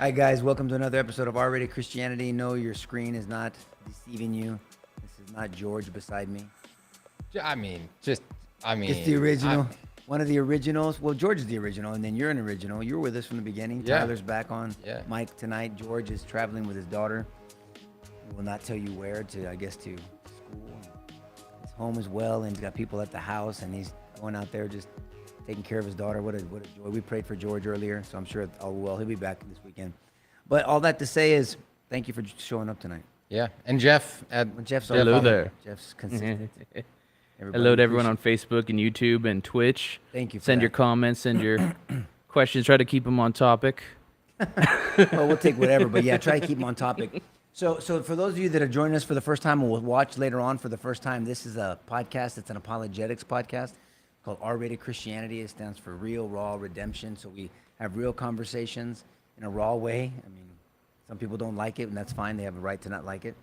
Hi guys, welcome to another episode of R-Rated Christianity. No, your screen is not deceiving you. This is not George beside me. It's the original. One of the originals. Well, George is the original, and then you're an original. You were with us from the beginning. Yeah. Tyler's back on Yeah. mic tonight. George is traveling with his daughter. He will not tell you where to, I guess, to school. His home as well, and he's got people at the house, and he's going out there just taking care of his daughter. What a joy. We prayed for George earlier, so I'm sure all well. He'll be back this weekend. But all that to say is, thank you for showing up tonight. Yeah, and Jeff. Jeff's Hello there. Jeff's consistent. Hello to everyone on Facebook and YouTube and Twitch. Thank you for Send that. your comments, send your questions. Try to keep them on topic. Well, we'll take whatever, but yeah, try to keep them on topic. So for those of you that are joining us for the first time and will watch later on for the first time, this is a podcast. It's an apologetics podcast called R-Rated Christianity. It stands for Real, Raw, Redemption. So we have real conversations in a raw way. I mean, Some people don't like it, and that's fine. They have a right to not like it.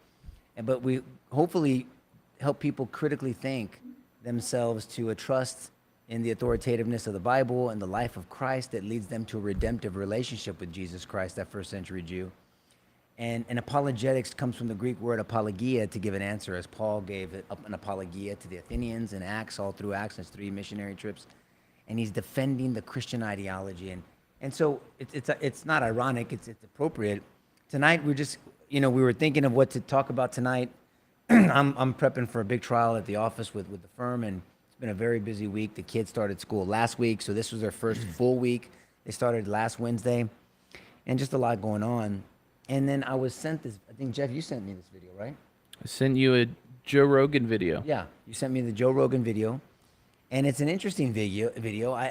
But we hopefully help people critically think themselves to a trust in the authoritativeness of the Bible and the life of Christ that leads them to a redemptive relationship with Jesus Christ, that first century Jew. And apologetics comes from the Greek word apologia, to give an answer, as Paul gave an apologia to the Athenians in Acts, all through Acts, and his 3 missionary trips. And he's defending the Christian ideology. And so it's not ironic, it's appropriate. Tonight, we were thinking of what to talk about tonight. I'm prepping for a big trial at the office with the firm, and it's been a very busy week. The kids started school last week, so this was their first full week. They started last Wednesday, and just a lot going on. And then I was sent this, I think, Jeff, you sent me this video, right? I sent you a Joe Rogan video. Yeah, you sent me the Joe Rogan video, and it's an interesting video. I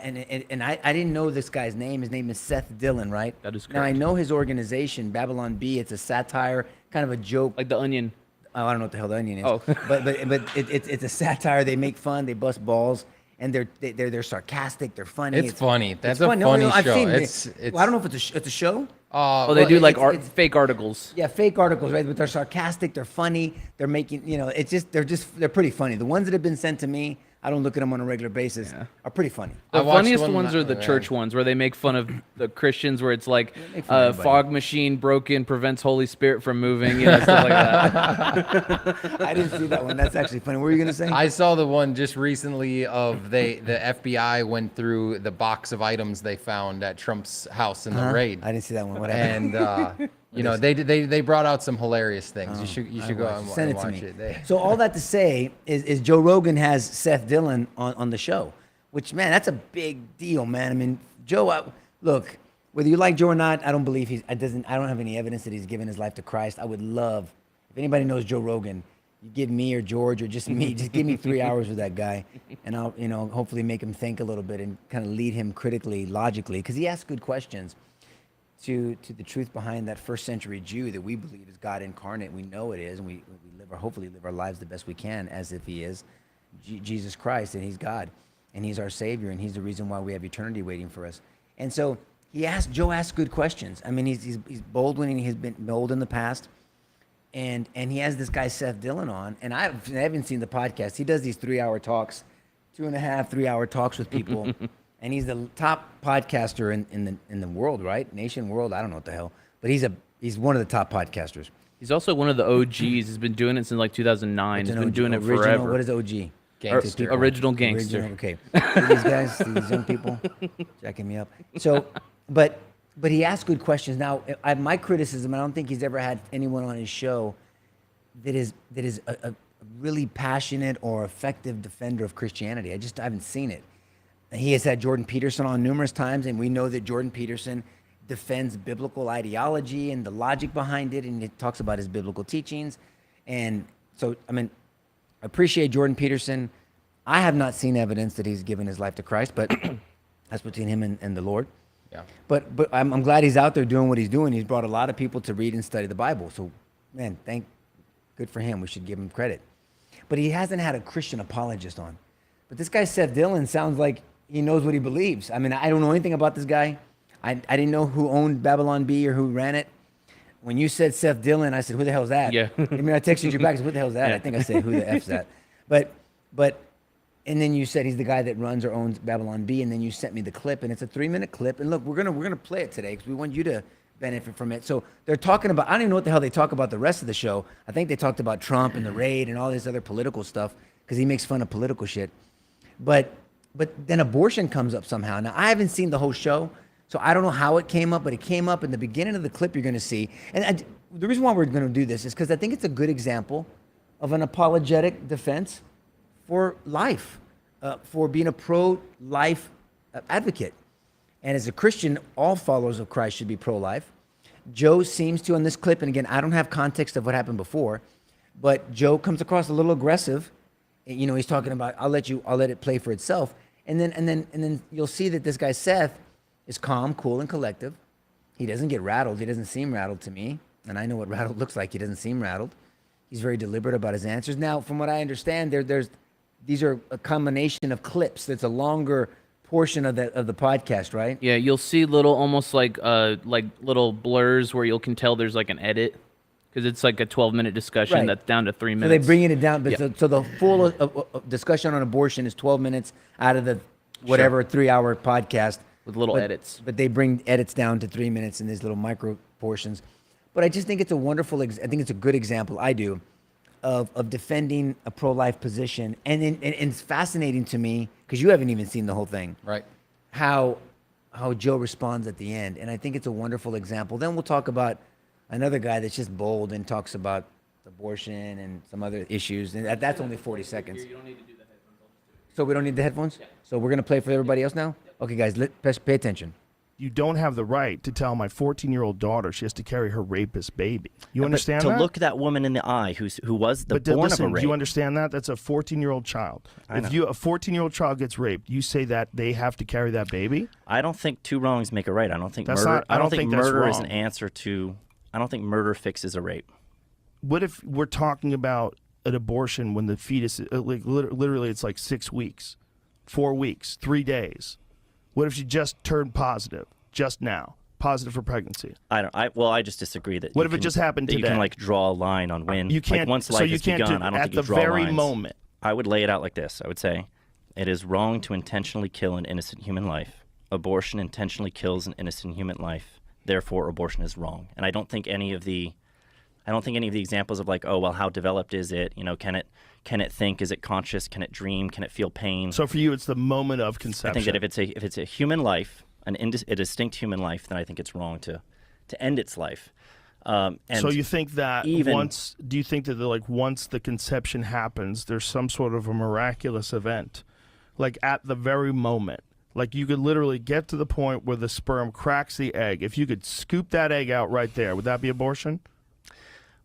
didn't know this guy's name. His name is Seth Dillon, right? That is Now, I correct. know his organization, Babylon Bee. It's a satire, kind of a joke. Like The Onion. Oh, I don't know what the hell the Onion is. Oh. but it's a satire. They make fun. They bust balls, and they're sarcastic. They're funny. It's funny. That's a fun. funny I've show. seen it. It's Well, I don't know if it's a show. Oh, they well, do like it's- fake articles. Yeah, fake articles, right? But they're sarcastic. They're funny. They're making, they're pretty funny. The ones that have been sent to me, I don't look at them on a regular basis, Yeah. are pretty funny. I The watched funniest one ones are the yeah. church ones where they make fun of the Christians, where it's like make fun of everybody. fog machine broken prevents Holy Spirit from moving, stuff like that. I didn't see that one. That's actually funny. What were you gonna say? I saw the one just recently of the FBI went through the box of items they found at Trump's house in the raid. I didn't see that one. What happened? And they brought out some hilarious things. You should go watch and it. Send it watch to me. it. They- So all that to say is Joe Rogan has Seth Dillon on the show, which, man, that's a big deal, man. I mean, Joe, look, whether you like Joe or not, I don't believe I don't have any evidence that he's given his life to Christ. I would love, if anybody knows Joe Rogan, you give me or George or just me, just give me 3 hours with that guy, and I'll, hopefully make him think a little bit and kind of lead him critically, logically, because he asks good questions to the truth behind that first century Jew that we believe is God incarnate. We know it is, and we hopefully live our lives the best we can as if he is Jesus Christ, and he's God, and he's our Savior, and he's the reason why we have eternity waiting for us. And so Joe asks good questions. I mean, he's bold when he has been bold in the past, and he has this guy Seth Dillon on, and I haven't seen the podcast. He does these 3-hour talks, 2.5, 3-hour talks with people. And he's the top podcaster in the world, right? Nation, world, I don't know what the hell. But he's one of the top podcasters. He's also one of the OGs. He's been doing it since like 2009. He's been doing it original, forever. What is OG? Gangster. Original gangster. Original, okay. See these guys, see these young people jacking me up. So, but he asks good questions. Now, my criticism, I don't think he's ever had anyone on his show that is a really passionate or effective defender of Christianity. I haven't seen it. He has had Jordan Peterson on numerous times, and we know that Jordan Peterson defends biblical ideology and the logic behind it, and he talks about his biblical teachings. And so, I mean, I appreciate Jordan Peterson. I have not seen evidence that he's given his life to Christ, but that's between him and the Lord. Yeah. But I'm glad he's out there doing what he's doing. He's brought a lot of people to read and study the Bible. So, man, good for him. We should give him credit. But he hasn't had a Christian apologist on. But this guy Seth Dillon sounds like he knows what he believes. I mean, I don't know anything about this guy. I didn't know who owned Babylon Bee or who ran it. When you said Seth Dillon, I said, who the hell's that? Yeah. I mean, I texted you back. I said, what the hell's that? Yeah. I think I said, who the F's that? But, and then you said he's the guy that runs or owns Babylon Bee, and then you sent me the clip, and it's a 3-minute clip. And look, we're gonna play it today because we want you to benefit from it. So they're talking about, I don't even know what the hell they talk about the rest of the show. I think they talked about Trump and the raid and all this other political stuff because he makes fun of political shit. But then abortion comes up somehow. Now, I haven't seen the whole show, so I don't know how it came up, but it came up in the beginning of the clip you're going to see. And the reason why we're going to do this is because I think it's a good example of an apologetic defense for life, for being a pro-life advocate. And as a Christian, all followers of Christ should be pro-life. Joe seems to, in this clip, and again, I don't have context of what happened before, but Joe comes across a little aggressive. You know, he's talking about, I'll let it play for itself. And then you'll see that this guy Seth is calm, cool, and collective. He doesn't get rattled. He doesn't seem rattled to me. And I know what rattled looks like. He doesn't seem rattled. He's very deliberate about his answers. Now, from what I understand, these are a combination of clips. It's a longer portion of the podcast, right? Yeah, you'll see little, almost like little blurs where you can tell there's like an edit, because it's like a 12-minute discussion Right. that's down to 3 So minutes. they're bringing it down. But Yeah. so the full discussion on abortion is 12 minutes out of the whatever 3-hour podcast. With little edits. But they bring edits down to 3 minutes in these little micro portions. But I just think it's a wonderful, I think it's a good example, I do, of defending a pro-life position. And it's fascinating to me, because you haven't even seen the whole thing, Right. how Joe responds at the end. And I think it's a wonderful example. Then we'll talk about another guy that's just bold and talks about abortion and some other issues. And that's only 40 seconds. You don't need to do the headphones. So we don't need the headphones? Yeah. So we're going to play for everybody else now? Okay, guys, pay attention. You don't have the right to tell my 14-year-old daughter she has to carry her rapist baby. You understand to that? look that woman in the eye who was the born listen, of a rape. do you understand that? That's a 14-year-old child. I know. If a 14-year-old child gets raped, you say that they have to carry that baby? I don't think two wrongs make a right. I don't think That's murder. not- I don't think that's murder is wrong. an answer to. I don't think murder fixes a rape. What if we're talking about an abortion when the fetus, literally it's like 6 weeks, 4 weeks, 3 days? What if she just turned positive, just now, positive for pregnancy? I just disagree that. What you if it can- just happened that You today? can like draw a line on when. You can't. Like once so life you has can't begun. do I don't at think the you draw very lines. moment. I would lay it out like this. I would say, it is wrong to intentionally kill an innocent human life. Abortion intentionally kills an innocent human life. Therefore, abortion is wrong. And I don't think any of the examples of like, oh well, how developed is it? You know, can it think? Is it conscious? Can it dream? Can it feel pain? So for you, it's the moment of conception. I think that if it's a human life, a distinct human life, then I think it's wrong to end its life. And so you think that even- do you think that once the conception happens, there's some sort of a miraculous event, like at the very moment, like you could literally get to the point where the sperm cracks the egg. If you could scoop that egg out right there, would that be abortion?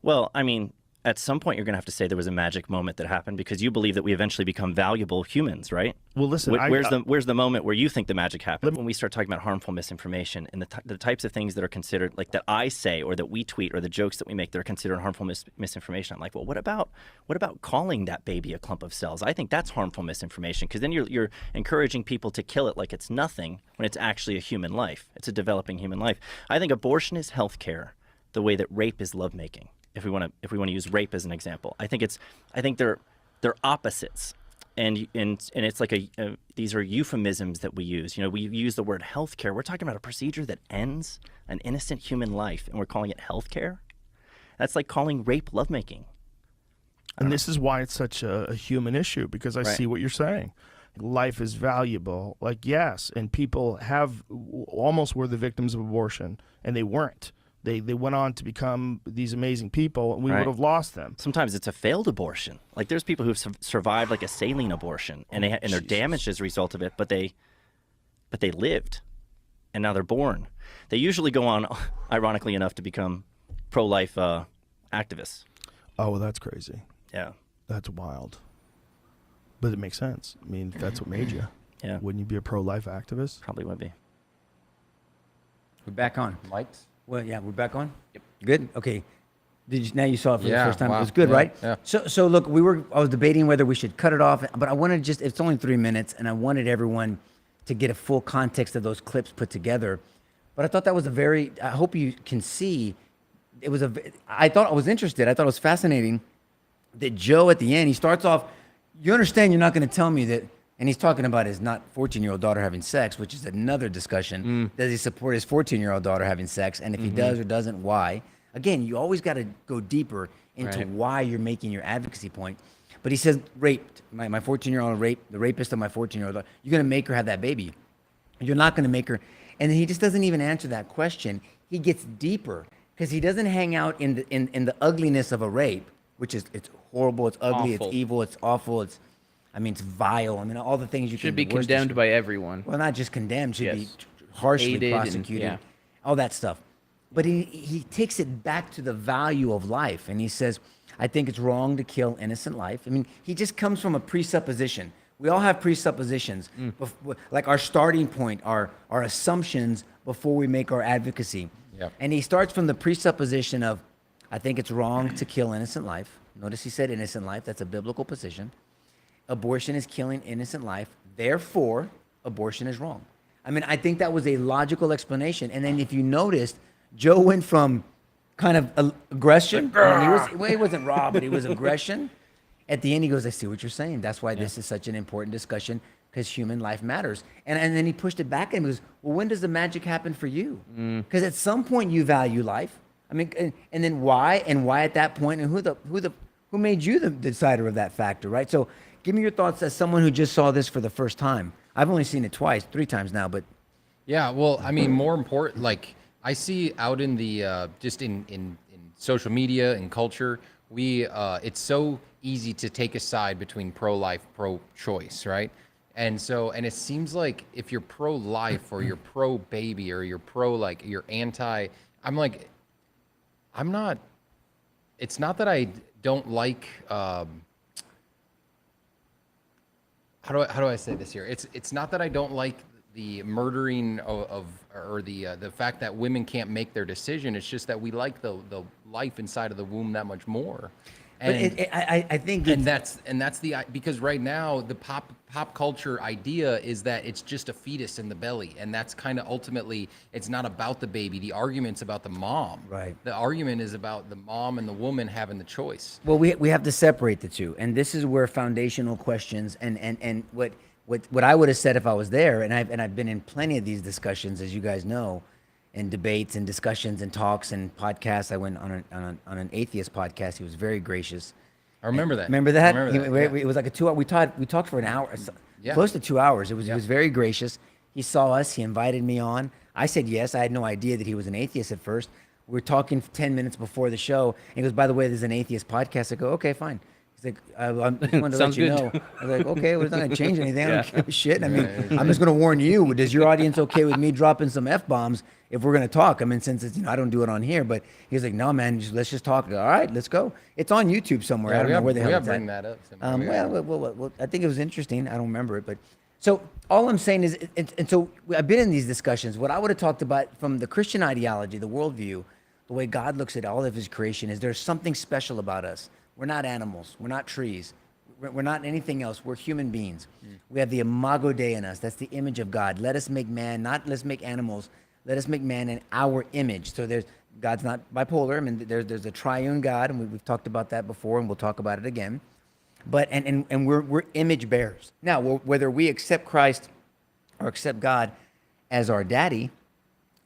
Well, I mean, at some point you're going to have to say there was a magic moment that happened because you believe that we eventually become valuable humans, right? Well, listen, Where's the moment where you think the magic happened? When we start talking about harmful misinformation and the types of things that are considered, like that I say or that we tweet or the jokes that we make that are considered harmful misinformation, I'm like, well, what about calling that baby a clump of cells? I think that's harmful misinformation because then you're encouraging people to kill it like it's nothing when it's actually a human life. It's a developing human life. I think abortion is healthcare the way that rape is lovemaking. If we want to use rape as an example, I think they're opposites, and it's like these are euphemisms that we use. You know, we use the word healthcare. We're talking about a procedure that ends an innocent human life, and we're calling it healthcare. That's like calling rape lovemaking. And this is why it's such a human issue, because I see what you're saying. Life is valuable. Like, yes, and people almost were the victims of abortion, and they weren't. They went on to become these amazing people, and we would have lost them. Sometimes it's a failed abortion. Like there's people who've survived like a saline abortion, and they're damaged as a result of it, but they lived, and now they're born. They usually go on, ironically enough, to become pro-life activists. Oh, well, that's crazy. Yeah. That's wild. But it makes sense. I mean, if that's what made you. Yeah. Wouldn't you be a pro-life activist? Probably would be. We're back on. Lights? Well, yeah, we're back on. Yep. Good. Okay. Now you saw it for the Yeah, first time. wow. It was good, Yeah, right? yeah. So look, I was debating whether we should cut it off, but I wanted it's only 3 minutes, and I wanted everyone to get a full context of those clips put together. But I thought that was I hope you can see, I thought I was interested. I thought it was fascinating that Joe at the end, he starts off, you understand you're not going to tell me that, and he's talking about his not 14-year-old daughter having sex, which is another discussion. Does he support his 14-year-old daughter having sex? And if he does or doesn't, why? Again, you always got to go deeper into why you're making your advocacy point. But he says, raped, my 14-year-old the rapist of my 14-year-old daughter, you're going to make her have that baby. You're not going to make her. And then he just doesn't even answer that question. He gets deeper because he doesn't hang out in the ugliness of a rape, which is, it's horrible, it's ugly, Awful. it's evil, it's awful, it's vile. I mean, all the things you Should can be the worst condemned description. by everyone. Well, not just condemned, should be Yes. harshly Hated and- prosecuted, yeah. all that stuff. But he takes it back to the value of life, and he says, I think it's wrong to kill innocent life. I mean, he just comes from a presupposition. We all have presuppositions, like our starting point, our assumptions before we make our advocacy. Yep. And he starts from the presupposition of, I think it's wrong to kill innocent life. Notice he said innocent life. That's a biblical position. Abortion is killing innocent life. Therefore, abortion is wrong. I mean, I think that was a logical explanation. And then if you noticed, Joe went from kind of aggression. And he wasn't raw, but he was aggression. At the end, he goes, I see what you're saying. That's why this is such an important discussion, because human life matters. And then he pushed it back and he goes, well, when does the magic happen for you? Because at some point you value life. I mean, and then why? And why at that point? And who made you the decider of that factor, right? So give me your thoughts as someone who just saw this for the first time. I've only seen it three times now, but. Yeah, well, I mean, more important, like I see out in the, just in social media and culture, it's so easy to take a side between pro-life, pro-choice, right? And it seems like if you're pro-life or you're pro-baby or you're like, you're anti, it's not that I don't like, how do I say this here? It's not that I don't like the murdering or the fact that women can't make their decision. It's just that we like the life inside of the womb that much more. And, but I think that's because right now the pop culture idea is that it's just a fetus in the belly, and that's kind of ultimately, it's not about the baby. The argument's about the mom. Right. The argument is about the mom and the woman having the choice. Well, we have to separate the two, and this is where foundational questions and what I would have said if I was there, and I've been in plenty of these discussions, as you guys know, and debates and discussions and talks and podcasts. I went on an atheist podcast. He was very gracious. I remember that. Remember that? I remember that, yeah. It was like a 2 hour. We talked for an hour, Yeah. close to 2 hours. He was very gracious. He saw us. He invited me on. I said yes. I had no idea that he was an atheist at first. We were talking 10 minutes before the show. And he goes, by the way, there's an atheist podcast. I go, okay, fine. He's like, I wanted to let Sounds you good. know. I was like, okay, well, it's not going to change anything. I don't give a shit. I mean, I'm just going to warn you. Is your audience okay with me dropping some F-bombs if we're going to talk? I mean, since it's, I don't do it on here, but he's like, no, man, let's just talk. All right, let's go. It's on YouTube somewhere. I don't know where the hell it's bring at. that up. Well, I think it was interesting. I don't remember it, but so all I'm saying is, and so I've been in these discussions. What I would have talked about from the Christian ideology, the worldview, the way God looks at all of his creation is there's something special about us. We're not animals. We're not trees. We're not anything else. We're human beings. We have the imago Dei in us. That's the image of God. Let us make man, not let's make animals. Let us make man in our image. So God's not bipolar. I mean, there's a triune God, and we've talked about that before, and we'll talk about it again. But and we're image bearers. Now, whether we accept Christ or accept God as our daddy,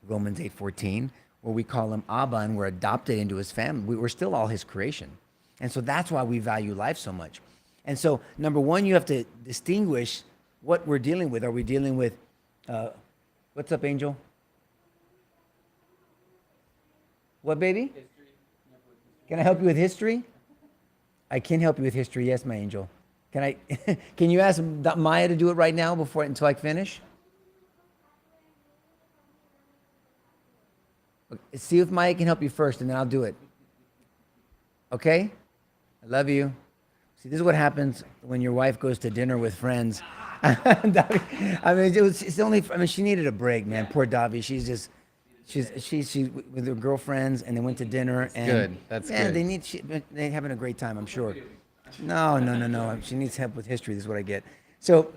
Romans 8:14, where we call him Abba and we're adopted into his family, we're still all his creation. And so that's why we value life so much. And so, number one, you have to distinguish what we're dealing with. Are we dealing with, what's up, Angel? What, baby? History. Can I help you with history? I can help you with history, yes, my angel. Can you ask Maya to do it right now until I finish? See if Maya can help you first, and then I'll do it. Okay? I love you. See, this is what happens when your wife goes to dinner with friends. I mean, she needed a break, man. Poor Davi. She's with her girlfriends, and they went to dinner. And good. That's good. They're having a great time, I'm sure. No. She needs help with history. This is what I get. So,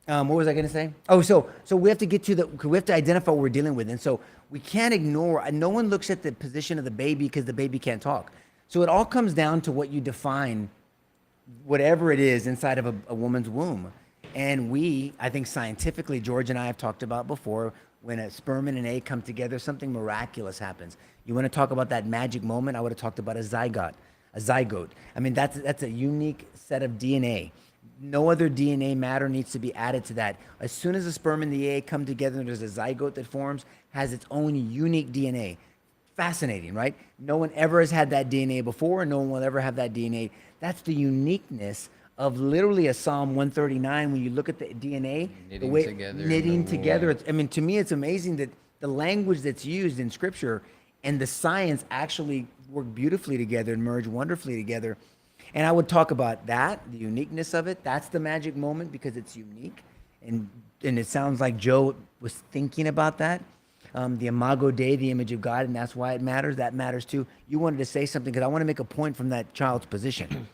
what was I going to say? Oh, so we have to we have to identify what we're dealing with, and so we can't ignore. No one looks at the position of the baby because the baby can't talk. So it all comes down to what you define, whatever it is inside of a woman's womb. And I think scientifically, George and I have talked about before, when a sperm and an egg come together, something miraculous happens. You want to talk about that magic moment? I would have talked about a zygote. I mean, that's a unique set of DNA. No other DNA matter needs to be added to that. As soon as the sperm and the egg come together, there's a zygote that forms, has its own unique DNA. Fascinating, right? No one ever has had that DNA before, and no one will ever have that DNA. That's the uniqueness of literally a Psalm 139. When you look at the DNA, knitting together. I mean, to me, it's amazing that the language that's used in Scripture and the science actually work beautifully together and merge wonderfully together. And I would talk about that, the uniqueness of it. That's the magic moment because it's unique, and it sounds like Joe was thinking about that. The imago Dei, the image of God, and that's why it matters. That matters too. You wanted to say something because I want to make a point from that child's position.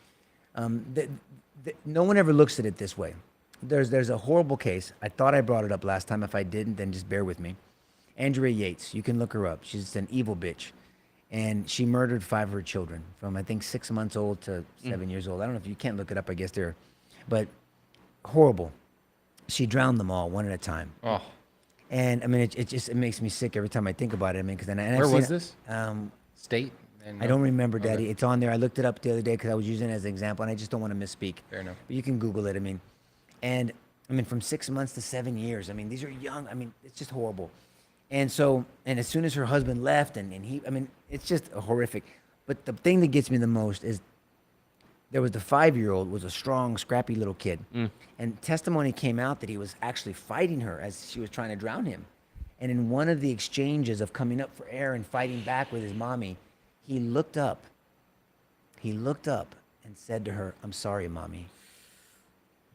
No one ever looks at it this way. there's a horrible case. I thought I brought it up last time. If I didn't, then just bear with me. Andrea Yates, you can look her up. She's an evil bitch. And she murdered 5 of her children from, I think, 6 months old to 7 years old. I don't know if you can't look it up. I guess they're, but horrible. She drowned them all one at a time. Oh, And I mean, it makes me sick every time I think about it. I mean, because where was this? State? And I don't remember, Daddy. It's on there. I looked it up the other day because I was using it as an example, and I just don't want to misspeak. Fair enough. But you can Google it. I mean, and I mean, from 6 months to 7 years. I mean, these are young. I mean, it's just horrible. And so, and as soon as her husband left, and he, I mean, it's just horrific. But the thing that gets me the most is there was the 5-year-old was a strong, scrappy little kid. And testimony came out that he was actually fighting her as she was trying to drown him. And in one of the exchanges of coming up for air and fighting back with his mommy, he looked up. He looked up and said to her, "I'm sorry, Mommy."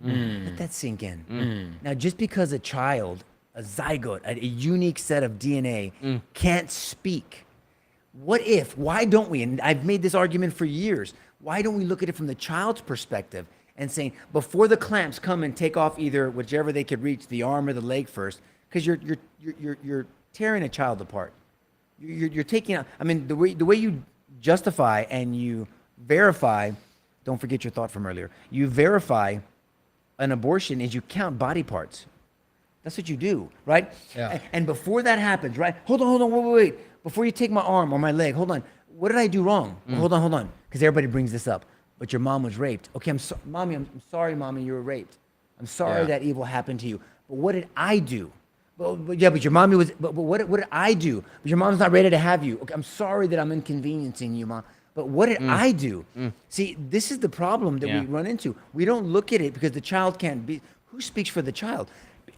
Let that sink in. Now, just because a child, a zygote, a unique set of DNA can't speak, why don't we, and I've made this argument for years, why don't we look at it from the child's perspective and saying, before the clamps come and take off either whichever they could reach, the arm or the leg first, because you're tearing a child apart. You're taking out, I mean, the way you justify and you verify, don't forget your thought from earlier, you verify an abortion is you count body parts. That's what you do, right? Yeah. And before that happens, right? Hold on, wait. Before you take my arm or my leg, hold on. What did I do wrong? Well, hold on. Because everybody brings this up. But your mom was raped. Okay, Mommy, I'm sorry, Mommy, you were raped. I'm sorry that evil happened to you. But what did I do? But your mommy was, but what did I do? But your mom's not ready to have you. Okay, I'm sorry that I'm inconveniencing you, Mom. But what did I do? See, this is the problem that we run into. We don't look at it because the child can't be, who speaks for the child?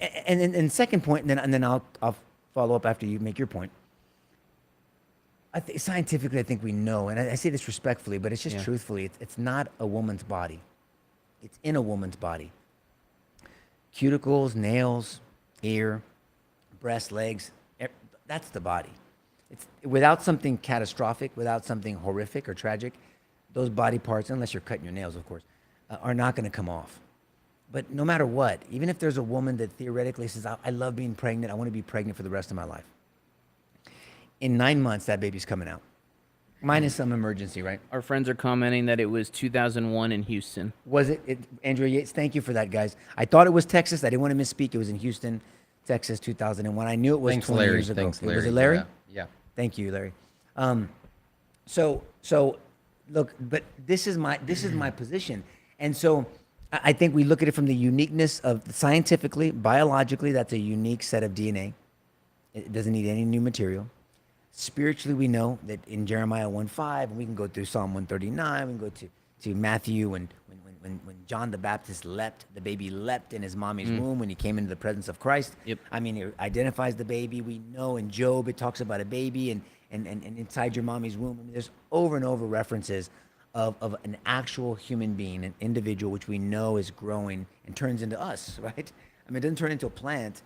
And second point, and then I'll follow up after you make your point. Scientifically, I think we know, and I say this respectfully, but it's just truthfully, it's not a woman's body. It's in a woman's body. Cuticles, nails, ear, breast, legs, that's the body. It's without something catastrophic, without something horrific or tragic, those body parts, unless you're cutting your nails, of course, are not going to come off. But no matter what, even if there's a woman that theoretically says, I love being pregnant, I want to be pregnant for the rest of my life. In 9 months, that baby's coming out. Minus some emergency, right? Our friends are commenting that it was 2001 in Houston. Was it Andrea Yates? Thank you for that, guys. I thought it was Texas. I didn't want to misspeak. It was in Houston, Texas, 2001. I knew it was 20 years ago. Thanks, Larry. Was it Larry? Yeah. Thank you, Larry. So look, but this is my position, and so I think we look at it from the uniqueness of scientifically, biologically, that's a unique set of DNA. It doesn't need any new material. Spiritually, we know that in Jeremiah 1:5, and we can go through Psalm 139, we can go to Matthew, and when John the Baptist leapt, the baby leapt in his mommy's womb when he came into the presence of Christ. Yep. I mean, it identifies the baby. We know in Job it talks about a baby and inside your mommy's womb. I mean, there's over and over references of an actual human being, an individual, which we know is growing and turns into us, right? I mean, it doesn't turn into a plant.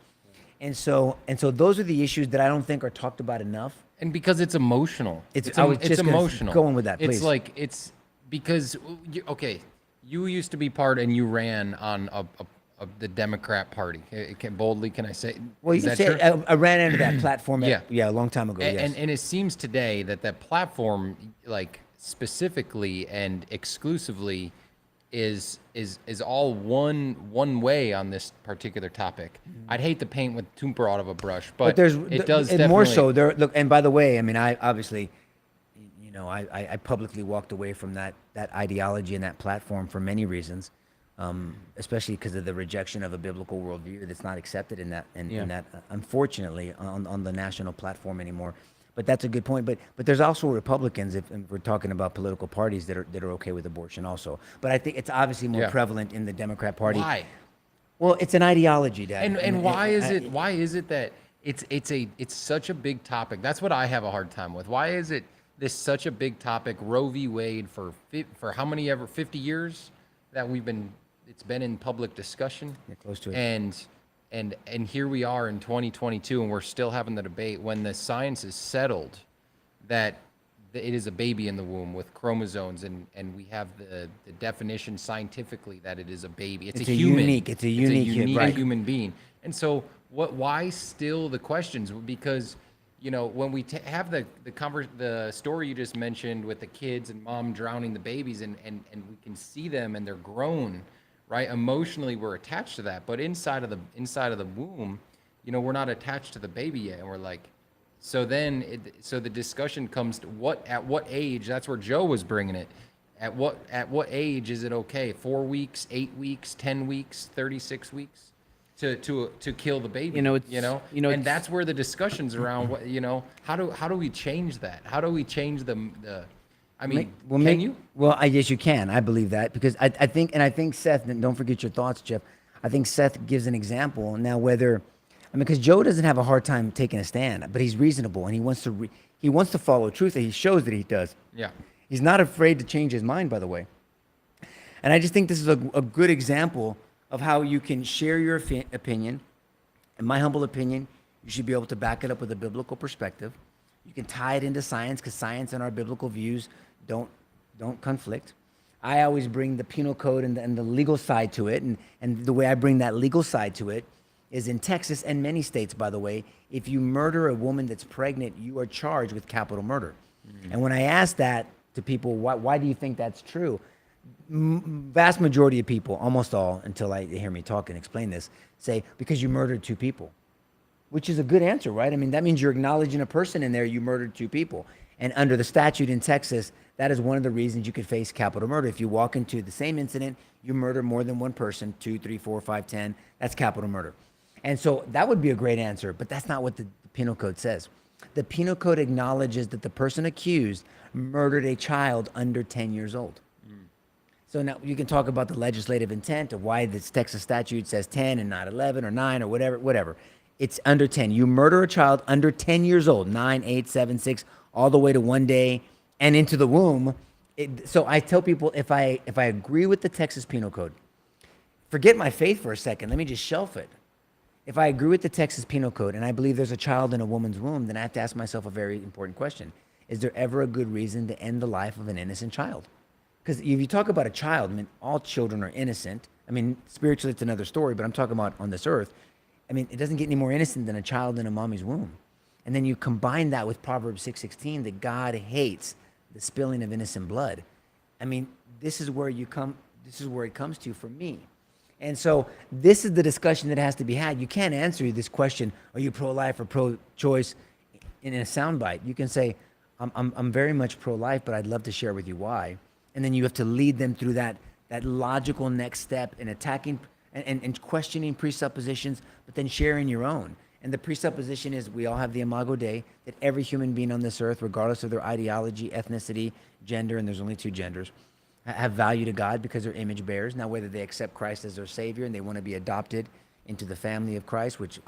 And so those are the issues that I don't think are talked about enough. And because it's emotional. I was it's just gonna emotional. go on with that, please. It's like, it's because, you used to be part and you ran on the Democrat Party. Boldly, can I say? Well, you can say I ran into that platform a long time ago, yes. And it seems today that platform, like, specifically and exclusively is all one way on this particular topic. I'd hate to paint with too broad of a brush, but it does and definitely. more so. Look, and by the way, I mean, I obviously, I publicly walked away from that ideology and that platform for many reasons, especially because of the rejection of a biblical worldview that's not accepted in that unfortunately on the national platform anymore. But that's a good point. But there's also Republicans, if we're talking about political parties, that are okay with abortion also. But I think it's obviously more prevalent in the Democrat Party. Why? Well, it's an ideology, Dad. And why is it that it's such a big topic? That's what I have a hard time with. Why is it this such a big topic? Roe v. Wade for how many 50 years that it's been in public discussion. You're close to it. And here we are in 2022, and we're still having the debate when the science is settled that it is a baby in the womb with chromosomes, and we have the definition scientifically that it is a baby. It's a human. It's a unique, right. human being. And so, why still the questions? Because, when we have the story you just mentioned with the kids and mom drowning the babies, and we can see them and they're grown, right? Emotionally, we're attached to that, but inside of the womb, we're not attached to the baby yet, and we're like. So then, so the discussion comes to at what age? That's where Joe was bringing it. At what age is it okay? 4 weeks, 8 weeks, 10 weeks, 36 weeks to kill the baby? And that's where the discussions around what how do we change that? How do we change the? I mean, can you? Well, I guess you can. I believe that because I think Seth. And don't forget your thoughts, Jeff. I think Seth gives an example now whether. Because Joe doesn't have a hard time taking a stand, but he's reasonable and he wants to follow truth, and he shows that he does. Yeah. He's not afraid to change his mind, by the way. And I just think this is a good example of how you can share your opinion. In my humble opinion, you should be able to back it up with a biblical perspective. You can tie it into science because science and our biblical views don't conflict. I always bring the penal code and the legal side to it, and the way I bring that legal side to it is in Texas and many states, by the way, if you murder a woman that's pregnant, you are charged with capital murder. Mm-hmm. And when I ask that to people, why do you think that's true? Vast majority of people, almost all, until they hear me talk and explain this, say, because you murdered 2 people, which is a good answer, right? I mean, that means you're acknowledging a person in there, you murdered 2 people. And under the statute in Texas, that is one of the reasons you could face capital murder. If you walk into the same incident, you murder more than one person, 2, 3, 4, 5, 10, that's capital murder. And so that would be a great answer, but that's not what the penal code says. The penal code acknowledges that the person accused murdered a child under 10 years old. So now you can talk about the legislative intent of why this Texas statute says 10 and not 11 or 9 or whatever. It's under 10. You murder a child under 10 years old, 9, 8, 7, 6, all the way to 1 day and into the womb. So I tell people if I agree with the Texas penal code, forget my faith for a second. Let me just shelf it. If I agree with the Texas penal code and I believe there's a child in a woman's womb, then I have to ask myself a very important question. Is there ever a good reason to end the life of an innocent child? Because if you talk about a child, I mean, all children are innocent. I mean, spiritually, it's another story, but I'm talking about on this earth. I mean, it doesn't get any more innocent than a child in a mommy's womb. And then you combine that with Proverbs 6:16, that God hates the spilling of innocent blood. I mean, this is where it comes to for me. And so this is the discussion that has to be had. You can't answer this question, are you pro-life or pro-choice, in a soundbite. You can say, I'm very much pro-life, but I'd love to share with you why. And then you have to lead them through that logical next step in attacking and questioning presuppositions, but then sharing your own. And the presupposition is we all have the Imago Dei, that every human being on this earth, regardless of their ideology, ethnicity, gender, and there's only 2 genders, have value to God because they're image bearers. Now, whether they accept Christ as their Savior and they want to be adopted into the family of Christ, which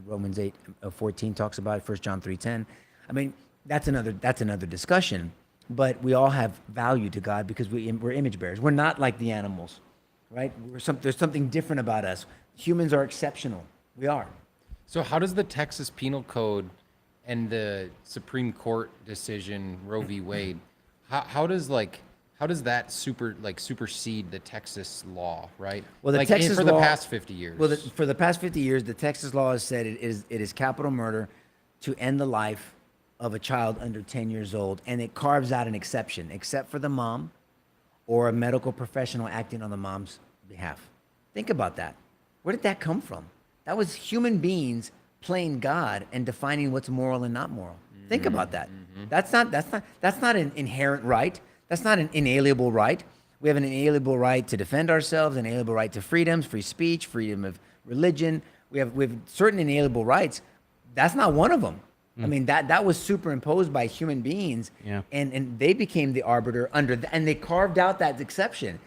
Romans 8:14 talks about, 1 John 3:10. I mean, that's another discussion. But we all have value to God because we're image bearers. We're not like the animals, right? There's something different about us. Humans are exceptional. We are. So how does the Texas Penal Code and the Supreme Court decision Roe v. Wade, how does that supersede the Texas law, right? Well, the Texas for law, the past 50 years. Well, for the past 50 years, the Texas law has said it is capital murder to end the life of a child under 10 years old, and it carves out an exception, except for the mom or a medical professional acting on the mom's behalf. Think about that. Where did that come from? That was human beings playing God and defining what's moral and not moral. Think about that. That's not an inherent right. That's not an inalienable right. We have an inalienable right to defend ourselves, an inalienable right to freedoms, free speech, freedom of religion. We have certain inalienable rights. That's not one of them. I mean, that was superimposed by human beings, and they became the arbiter and they carved out that exception.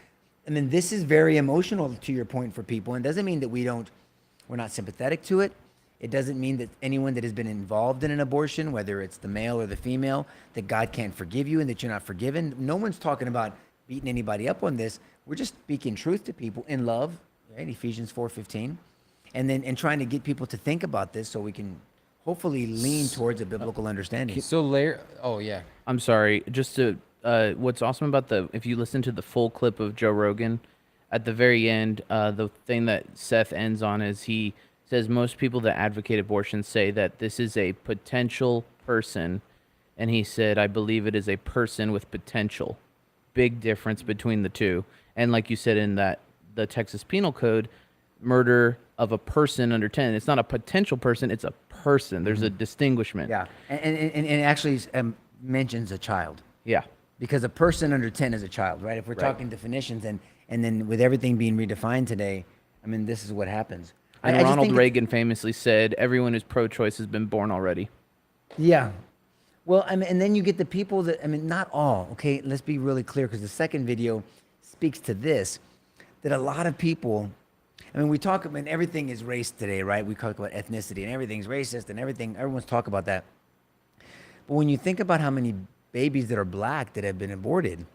I mean, this is very emotional to your point for people, and doesn't mean that we're not sympathetic to it. It doesn't mean that anyone that has been involved in an abortion, whether it's the male or the female, that God can't forgive you and that you're not forgiven. No one's talking about beating anybody up on this. We're just speaking truth to people in love, right? Ephesians 4:15, and trying to get people to think about this so we can hopefully lean towards a biblical understanding. So Larry, oh yeah, I'm sorry. Just to what's awesome about if you listen to the full clip of Joe Rogan, at the very end, the thing that Seth ends on is he says most people that advocate abortion say that this is a potential person, and he said, I believe it is a person with potential. Big difference between the two. And like you said in the Texas Penal Code, murder of a person under 10, it's not a potential person, it's a person. There's a distinguishment. Yeah, and it actually mentions a child. Yeah. Because a person under 10 is a child, right? If we're talking definitions, and then with everything being redefined today, I mean, this is what happens. And I just Ronald think Reagan famously said, everyone who's pro-choice has been born already. Yeah. Well, I mean, and then you get the people that, I mean, not all, okay? Let's be really clear, because the second video speaks to this, that a lot of people, I mean, we talk about, everything is race today, right? We talk about ethnicity, and everything's racist, and everyone's talking about that. But when you think about how many babies that are black that have been aborted,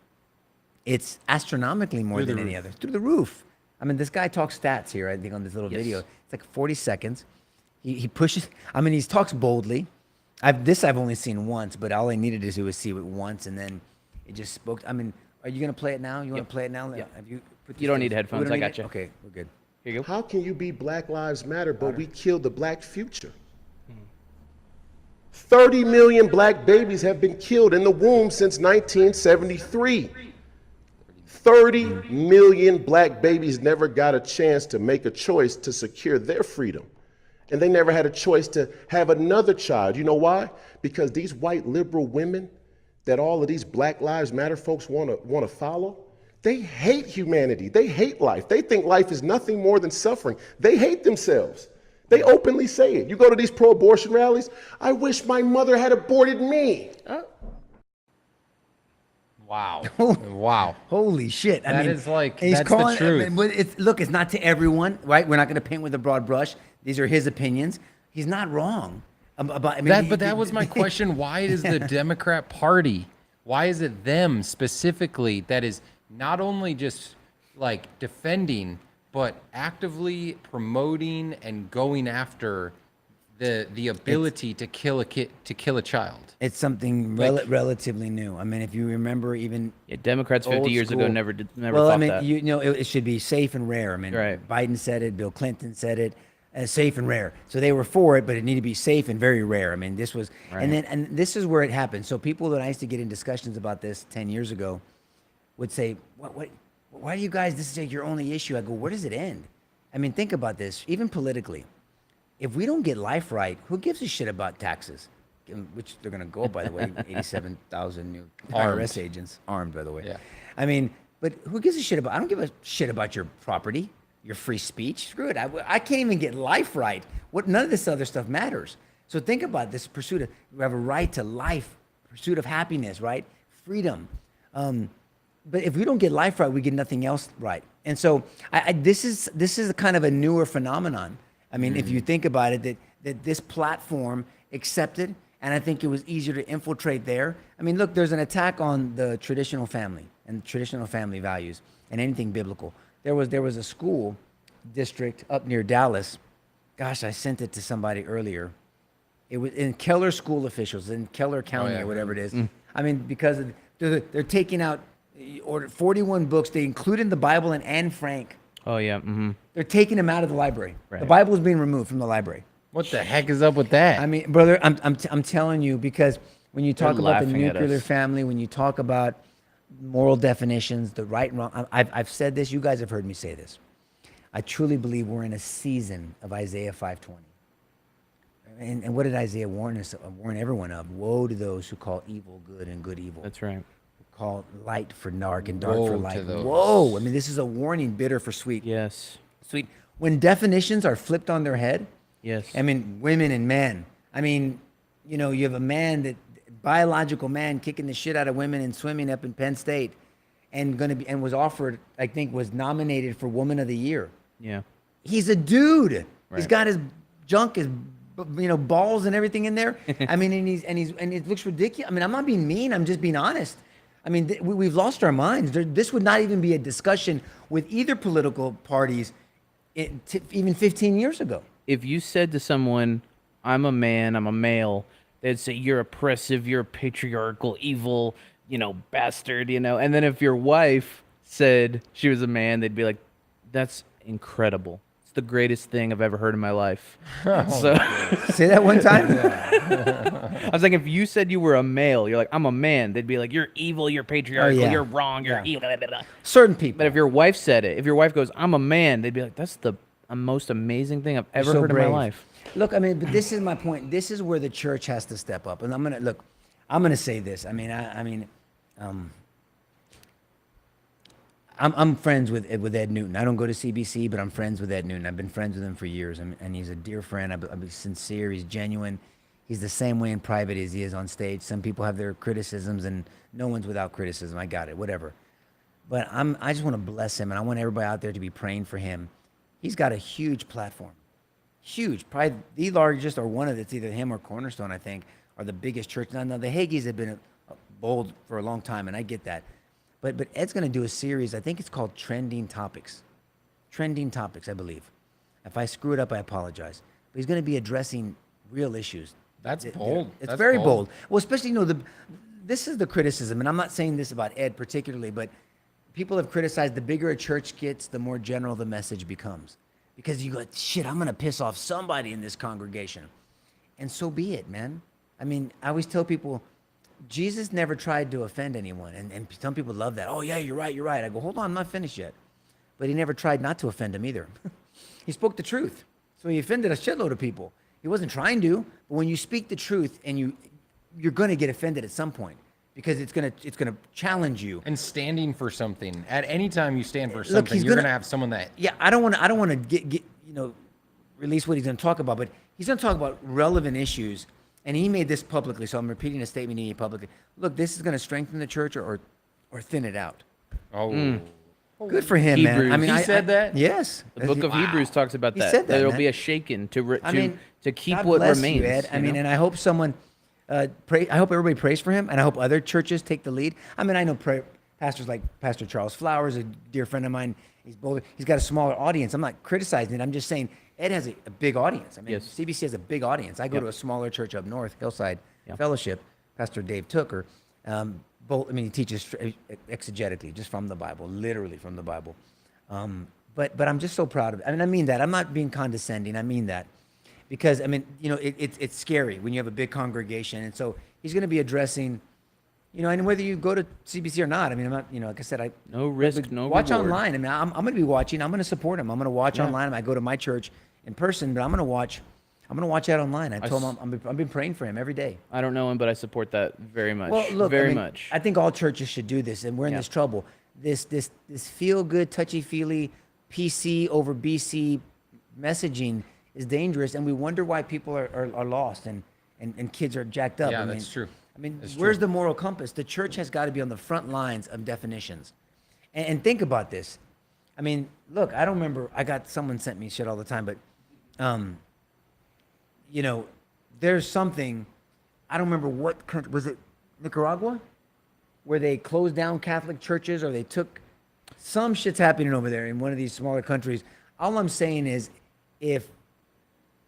it's astronomically more than any other. Through the roof. I mean, this guy talks stats here, I think, on this little video. It's like 40 seconds. He pushes, I mean, he talks boldly. I've only seen once, but all I needed to do was see it once, and then it just spoke. I mean, are you going to play it now? You want to play it now? Yeah. Have you put You don't these need things- headphones, we don't I need got it? you. Okay, we're good. Here you go. How can you be Black Lives Matter, but we killed the black future? 30 million black babies have been killed in the womb since 1973. 30 million black babies never got a chance to make a choice to secure their freedom. And they never had a choice to have another child. You know why? Because these white liberal women that all of these Black Lives Matter folks want to follow, they hate humanity. They hate life. They think life is nothing more than suffering. They hate themselves. They openly say it. You go to these pro-abortion rallies, I wish my mother had aborted me. wow, wow. Holy shit! That is like- he's that's the calling, truth. But it's not to everyone, right? We're not going to paint with a broad brush. These are his opinions. He's not wrong about. I mean, But that was my question. Why is the Democrat Party? Why is it them specifically that is not only just like defending, but actively promoting and going after the ability to kill a child? It's something relatively new. I mean, if you remember, even Yeah, Democrats 50 old years ago school- never well, thought I mean, that. you know, it should be safe and rare. I mean, Right. Biden said it, Bill Clinton said it, safe and rare. So they were for it, but it needed to be safe and very rare. I mean, this was, and this is where it happened. So people that I used to get in discussions about this 10 years ago would say, why do you guys, this is like your only issue? I go, where does it end? I mean, think about this, even politically. If we don't get life right, who gives a shit about taxes? Which they're going to go, by the way, 87,000 new IRS agents, armed, by the way. Yeah. I mean, but who gives a shit about, I don't give a shit about your property, your free speech. Screw it. I can't even get life right. None of this other stuff matters. So think about this pursuit of, we have a right to life, pursuit of happiness, right? Freedom. But if we don't get life right, we get nothing else right. And so this is a kind of a newer phenomenon. I mean, if you think about it, that this platform accepted, and I think it was easier to infiltrate there. I mean, look, there's an attack on the traditional family and traditional family values and anything biblical. There was a school district up near Dallas. Gosh, I sent it to somebody earlier. It was in Keller school officials in Keller County or whatever it is. I mean, because they're taking out, ordered 41 books. They included the Bible and Anne Frank. Oh, yeah. Mm-hmm. They're taking them out of the library. Right. The Bible is being removed from the library. What the heck is up with that? I mean, brother, I'm telling you, because when you talk about the laughing at nuclear us. family, when you talk about moral definitions, the right and wrong, I've said this. You guys have heard me say this. I truly believe we're in a season of Isaiah 5:20. And what did Isaiah warn us? Warn everyone of? Woe to those who call evil good and good evil. That's right. Call light for dark and dark Woe for to light. those. Whoa! I mean, this is a warning. Bitter for sweet. Yes. Sweet. When definitions are flipped on their head. Yes. I mean, women and men. I mean, you know, you have a man that biological man kicking the shit out of women and swimming up in Penn State, and was offered, I think, was nominated for Woman of the Year. Yeah. He's a dude. He's Right. got his junk, his balls and everything in there. I mean, and it looks ridiculous. I mean, I'm not being mean. I'm just being honest. I mean, we've lost our minds. This would not even be a discussion with either political parties even 15 years ago. If you said to someone, I'm a man, I'm a male, they'd say you're oppressive, you're a patriarchal, evil, bastard, And then if your wife said she was a man, they'd be like, that's incredible. It's the greatest thing I've ever heard in my life. So Say that one time. I was like, if you said you were a male, you're like, I'm a man, they'd be like, you're evil, you're patriarchal, yeah. you're wrong, you're evil. Blah, blah, blah. Certain people. But if your wife said it, if your wife goes, I'm a man, they'd be like, that's the most amazing thing I've ever so heard brave. in my life. Look, I mean, but this is my point. This is where the church has to step up. And I'm gonna say this. I'm friends with Ed Newton. I don't go to CBC, but I'm friends with Ed Newton. I've been friends with him for years, and he's a dear friend. I'm sincere. He's genuine. He's the same way in private as he is on stage. Some people have their criticisms, and no one's without criticism. I got it, whatever. But I just want to bless him, and I want everybody out there to be praying for him. He's got a huge platform, huge, probably the largest or one of it's either him or Cornerstone. I think are the biggest church. Now the Hagees have been bold for a long time, and I get that. But Ed's going to do a series. I think it's called Trending Topics. Trending Topics, I believe. If I screw it up, I apologize. But he's going to be addressing real issues. That's bold. It's That's very bold. bold. Well, especially, this is the criticism, and I'm not saying this about Ed particularly, but people have criticized the bigger a church gets, the more general the message becomes. Because you go, shit, I'm going to piss off somebody in this congregation. And so be it, man. I mean, I always tell people, Jesus never tried to offend anyone. And some people love that. Oh, yeah, you're right. I go, hold on, I'm not finished yet. But he never tried not to offend them either. He spoke the truth. So he offended a shitload of people. He wasn't trying to. But when you speak the truth and you're going to get offended at some point because it's going to challenge you. And standing for something. At any time you stand for something, you're going to have someone that... Yeah, I don't want to get release what he's going to talk about, but he's going to talk about relevant issues. And he made this publicly, so I'm repeating a statement he made publicly. Look, this is going to strengthen the church or thin it out. Oh. Good for him, man. Hebrews. I mean, He said that? Yes. The book of Hebrews talks about He that. said that, There'll man. be a shaking to keep God what bless remains. You, Ed. I mean, and I hope someone pray. I hope everybody prays for him, and I hope other churches take the lead. I mean, I know pastors like Pastor Charles Flowers, a dear friend of mine. He's got a smaller audience. I'm not criticizing it. I'm just saying Ed has a big audience. I mean, Yes. CBC has a big audience. I go to a smaller church up north, Hillside Fellowship. Pastor Dave Tooker. He teaches exegetically, just from the Bible, literally from the Bible. But I'm just so proud of it. I mean, I mean that. I'm not being condescending. I mean that. Because, I mean, it's scary when you have a big congregation. And so he's going to be addressing, and whether you go to CBC or not, I mean, I'm not, like I said, No risk, no watch reward. online. I mean, I'm going to be watching. I'm going to support him. I'm going to watch online. I go to my church in person, but I'm going to watch that online. I told him I've been praying for him every day. I don't know him, but I support that very much. Well, look, very much. I think all churches should do this, and we're in this trouble. This feel-good, touchy-feely, PC over BC messaging is dangerous, and we wonder why people are lost and kids are jacked up. Yeah, I mean, that's true. I mean, That's where's true. the moral compass? The church has got to be on the front lines of definitions. And think about this. I mean, look, I don't remember. Someone sent me shit all the time, but, there's something. I don't remember what country. Was it Nicaragua? Where they closed down Catholic churches, or they took some shit's happening over there in one of these smaller countries. All I'm saying is,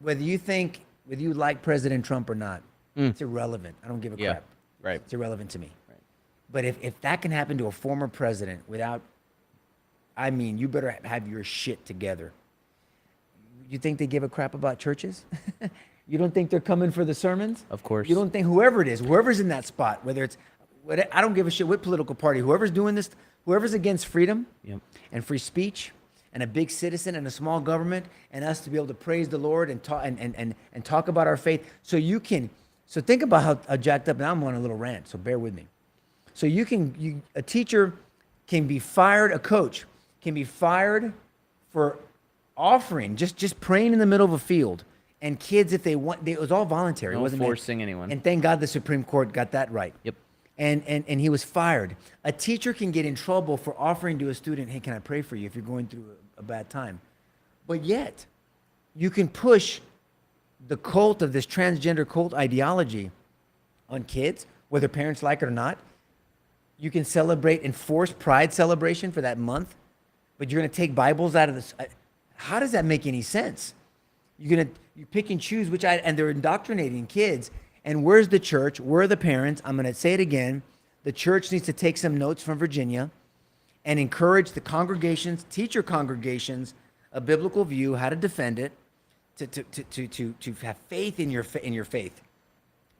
whether you like President Trump or not, it's irrelevant. I don't give a crap. Right. It's irrelevant to me. Right. But if that can happen to a former president you better have your shit together. You think they give a crap about churches? You don't think they're coming for the sermons? Of course. You don't think whoever's in that spot, I don't give a shit what political party, whoever's doing this, whoever's against freedom and free speech and a big citizen and a small government and us to be able to praise the Lord and talk about our faith. So think about how jacked up, and I'm on a little rant, so bear with me. So a teacher can be fired, a coach can be fired for offering, just praying in the middle of a field. And kids, if they want, it was all voluntary. No It wasn't forcing anyone. And thank God the Supreme Court got that right. Yep. And he was fired. A teacher can get in trouble for offering to a student, hey, can I pray for you if you're going through a bad time? But yet, you can push the cult of this transgender cult ideology on kids, whether parents like it or not. You can enforce Pride celebration for that month, but you're going to take Bibles out of this. How does that make any sense? You pick and choose and they're indoctrinating kids. And where's the church? Where are the parents? I'm going to say it again. The church needs to take some notes from Virginia and encourage the congregations, teacher congregations, a biblical view, how to defend it, to have faith in your faith.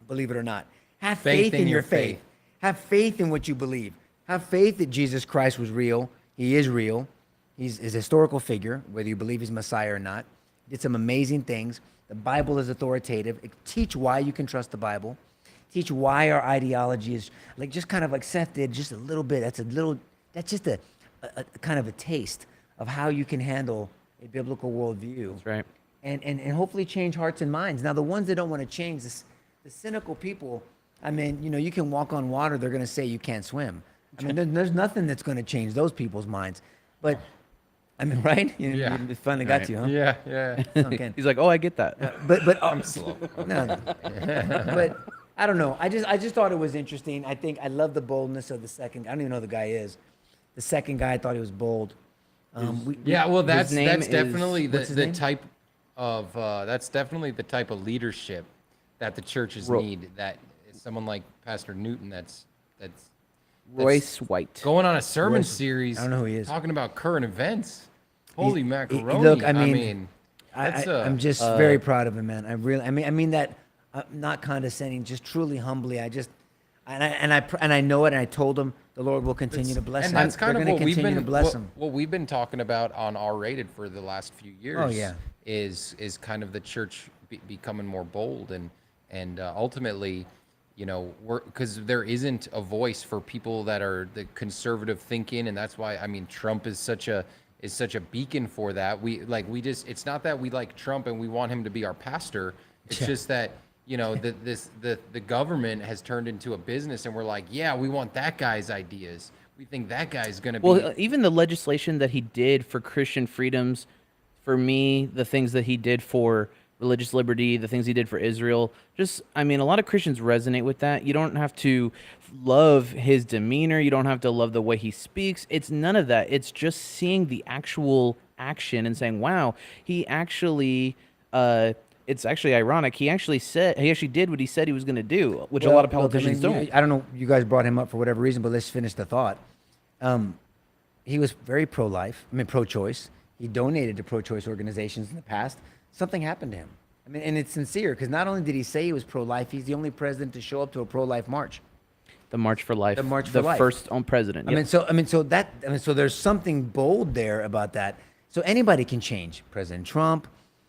Believe it or not. Have faith in your faith. Have faith in what you believe. Have faith that Jesus Christ was real. He is real. He's a historical figure, whether you believe he's Messiah or not. He did some amazing things. The Bible is authoritative. Teach why you can trust the Bible. Teach why our ideology is like just kind of like Seth did, just a little bit. That's just a kind of a taste of how you can handle a biblical worldview. That's right. And hopefully change hearts and minds. Now, the ones that don't want to change, the cynical people, I mean, you can walk on water, they're going to say you can't swim. I mean, there's nothing that's going to change those people's minds. But, I mean, right? Yeah. It finally got to you, huh? Yeah. Okay. He's like, oh, I get that. But I'm slow. no. But I don't know. I just thought it was interesting. I love the boldness of the second. I don't even know who the guy is. The second guy, I thought he was bold. Yeah, well, that's name is- definitely what's his the name? type of that's definitely the type of leadership that the churches need. That is someone like Pastor Newton. That's Royce White. going on a sermon Royce- series. I don't know who he is. Talking about current events. Holy macaroni! Look, I mean, that's I'm just very proud of him, man. I mean that, not condescending, just truly humbly. I know it, and I told him the Lord will continue to bless and him. that's kind We're of gonna what we've continue been to bless him. what we've been talking about on R-rated for the last few years. Oh, yeah. is kind of the church becoming more bold and ultimately, because there isn't a voice for people that are the conservative thinking, and that's why Trump is such a beacon for that. It's not that we like Trump and we want him to be our pastor. It's just that the government has turned into a business, and we're like, yeah, we want that guy's ideas. We think that guy's going to be. Well, even the legislation that he did for Christian freedoms, for me, the things that he did for religious liberty, the things he did for Israel, a lot of Christians resonate with that. You don't have to love his demeanor. You don't have to love the way he speaks. It's none of that. It's just seeing the actual action and saying, wow, he actually, it's actually ironic. He actually did what he said he was going to do, which a lot of politicians don't. I don't know. You guys brought him up for whatever reason, but let's finish the thought. He was very pro-choice. He donated to pro-choice organizations in the past. Something happened to him. And it's sincere, because not only did he say he was pro-life, he's the only president to show up to a pro-life march. The March for Life. The March for Life. The first president. Yep. So there's something bold there about that. So anybody can change. President Trump,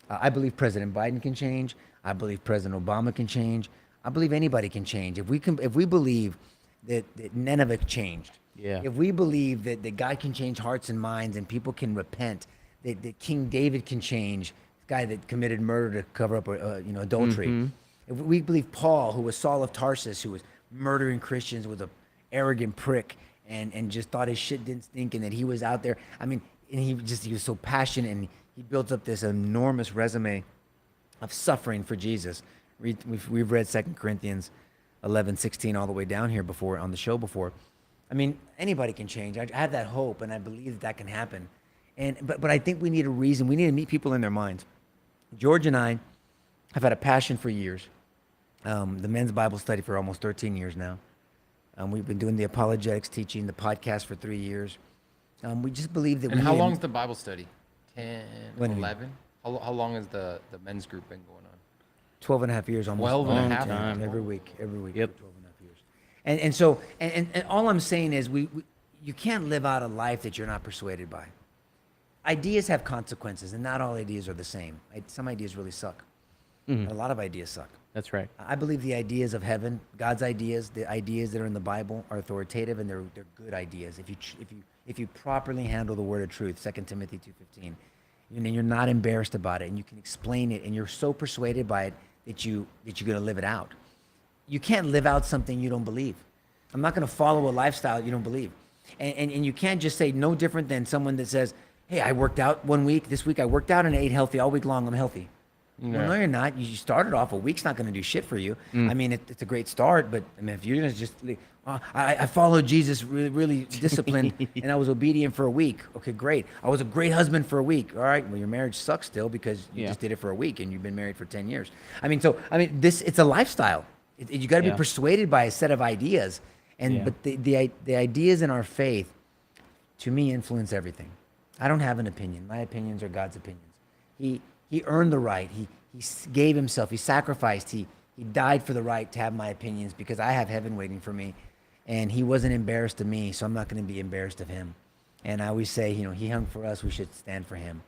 I believe President Biden can change. I believe President Obama can change. I believe anybody can change. If we believe that Nineveh changed. Yeah. If we believe that God can change hearts and minds and people can repent, that King David can change, the guy that committed murder to cover up adultery. Mm-hmm. If we believe Paul, who was Saul of Tarsus, who was murdering Christians with an arrogant prick and just thought his shit didn't stink, and that he was out there. And he was so passionate, and he built up this enormous resume of suffering for Jesus. We've read 2 Corinthians 11:16 all the way down here before on the show before. Anybody can change. I have that hope, and I believe that can happen. But I think we need a reason. We need to meet people in their minds. George and I have had a passion for years. The men's Bible study for almost 13 years now. We've been doing the apologetics teaching, the podcast for 3 years. We just believe that. And how long is the Bible study? 10, When- 11? How long has the men's group been going on? 12 and a half years, almost. 12 and a half. time. Every week. Yep. 12 and a half years. And so all I'm saying is you can't live out a life that you're not persuaded by. Ideas have consequences, and not all ideas are the same. Some ideas really suck. A lot of ideas suck. That's right. I believe the ideas of heaven, God's ideas, the ideas that are in the Bible are authoritative, and they're good ideas. If you properly handle the word of truth, 2 Timothy 2:15, and you're not embarrassed about it, and you can explain it, and you're so persuaded by it that you're going to live it out. You can't live out something you don't believe. I'm not going to follow a lifestyle you don't believe, and you can't just say no different than someone that says, "Hey, I worked out 1 week. This week I worked out and I ate healthy all week long. I'm healthy." Well, no, you're not. You started off. A week's not going to do shit for you. I mean, it's a great start, but I mean, if you're going to just, I followed Jesus really, really disciplined, and I was obedient for a week. Okay, great. I was a great husband for a week. All right. Well, your marriage sucks still because you just did it for a week, and you've been married for 10 years. I mean, it's a lifestyle. You got to be persuaded by a set of ideas, but the ideas in our faith, to me, influence everything. I don't have an opinion. My opinions are God's opinions. He earned the right. He gave himself. He sacrificed. He died for the right to have my opinions because I have heaven waiting for me. And he wasn't embarrassed of me, so I'm not going to be embarrassed of him. And I always say, he hung for us. We should stand for him.